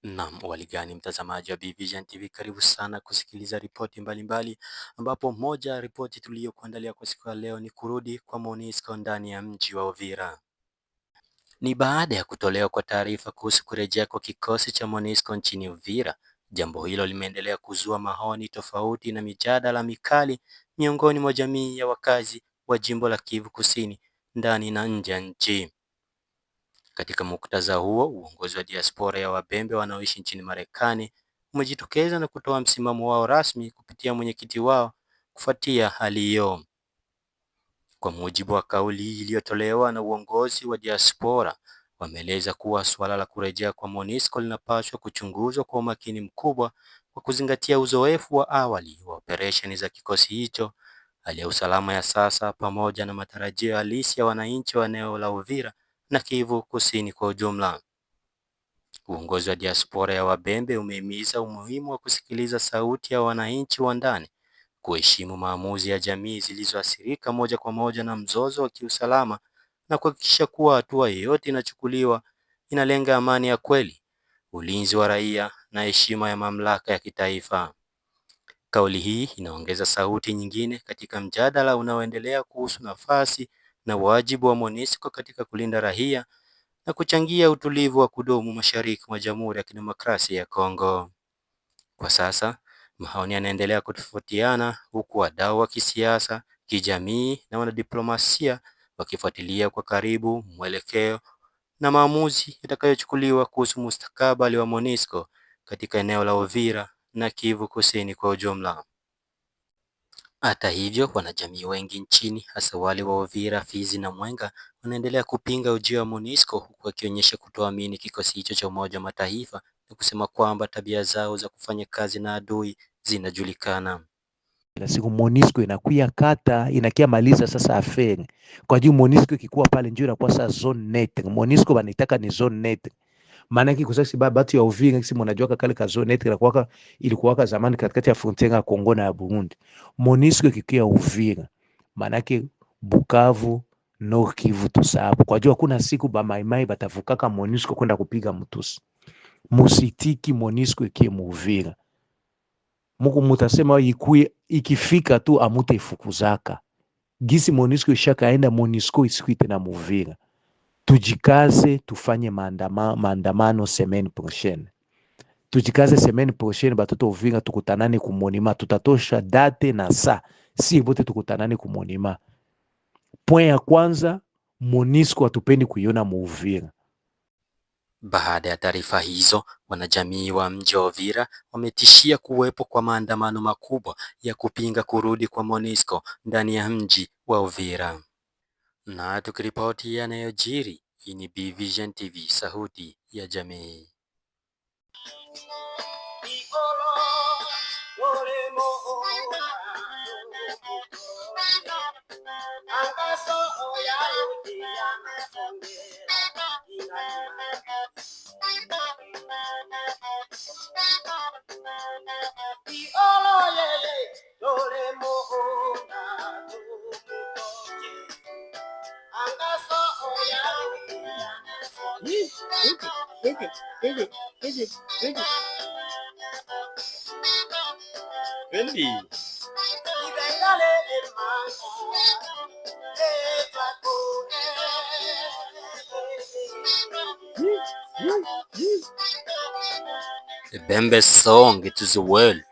Naam, waligani mtazamaji wa Bvision TV, karibu sana kusikiliza ripoti mbalimbali, ambapo moja ya ripoti tuliyokuandalia kwa siku ya leo ni kurudi kwa MONUSCO ndani ya mji wa Uvira. Ni baada ya kutolewa kwa taarifa kuhusu kurejea kwa kikosi cha MONUSCO nchini Uvira. Jambo hilo limeendelea kuzua maoni tofauti na mijadala mikali miongoni mwa jamii ya wakazi wa jimbo la Kivu Kusini ndani na nje ya nchi. Katika muktadha huo, uongozi wa diaspora ya Wabembe wanaoishi nchini Marekani umejitokeza na kutoa msimamo wao rasmi kupitia mwenyekiti wao kufuatia hali hiyo. Kwa mujibu wa kauli iliyotolewa na uongozi wa diaspora, wameeleza kuwa suala la kurejea kwa MONUSCO linapaswa kuchunguzwa kwa umakini mkubwa kwa kuzingatia uzoefu wa awali wa operesheni za kikosi hicho, hali ya usalama ya sasa, pamoja na matarajio halisi ya wananchi wa eneo la Uvira na Kivu Kusini kwa ujumla. Uongozi wa diaspora ya Wabembe umehimiza umuhimu wa kusikiliza sauti ya wananchi wa ndani, kuheshimu maamuzi ya jamii zilizoathirika moja kwa moja na mzozo wa kiusalama, na kuhakikisha kuwa hatua yoyote inachukuliwa inalenga amani ya kweli, ulinzi wa raia na heshima ya mamlaka ya kitaifa. Kauli hii inaongeza sauti nyingine katika mjadala unaoendelea kuhusu nafasi na wajibu wa MONUSCO katika kulinda raia na kuchangia utulivu wa kudumu mashariki mwa Jamhuri ya Kidemokrasia ya Kongo. Kwa sasa, maoni yanaendelea kutofautiana, huku wadau wa kisiasa, kijamii na wanadiplomasia wakifuatilia kwa karibu mwelekeo na maamuzi yatakayochukuliwa kuhusu mustakabali wa MONUSCO katika eneo la Uvira na Kivu Kusini kwa ujumla. Hata hivyo, wanajamii wengi nchini, hasa wale wa Uvira, Fizi na Mwenga, wanaendelea kupinga ujio wa MONUSCO, huku wakionyesha kutoamini kikosi hicho cha Umoja wa Mataifa na kusema kwamba tabia zao za kufanya kazi na adui zinajulikana. Kila siku MONUSCO inakuya kata inakia maliza sasa aferi. Kwa juu MONUSCO ikikuwa pale njoo inakuwa sasa zone neutre. MONUSCO banitaka ni zone neutre. Maana yake kwa sababu batu ya Uvira kisi mnajua kale ka zone neutre ilikuwa zamani katikati ya frontiere ya Kongo na ya Burundi. MONUSCO ikikia Uvira, maana yake Bukavu, Nord Kivu tusabu. Kwa juu hakuna siku ba maimai batavukaka MONUSCO kwenda kupiga mtusi. Musitiki MONUSCO ikie Uvira. Muku mutasema ikifika tu amute ifukuzaka. Gisi MONUSCO ishakaenda, MONUSCO isikuite na Uvira. Tujikaze tufanye maandamano semaine prochaine. Tujikaze semaine prochaine batoto Uvira tukutanane ku Monima, tutatosha date na saa. Si bote tukutanane ku Monima. Point ya kwanza, MONUSCO hatupendi kuiona mu Uvira. Baada ya taarifa hizo, wanajamii wa mji wa Uvira wametishia kuwepo kwa maandamano makubwa ya kupinga kurudi kwa MONUSCO ndani ya mji wa Uvira. Na tukiripoti yanayojiri, hii ni Bvision TV, sauti ya jamii. The Bembe song to the world.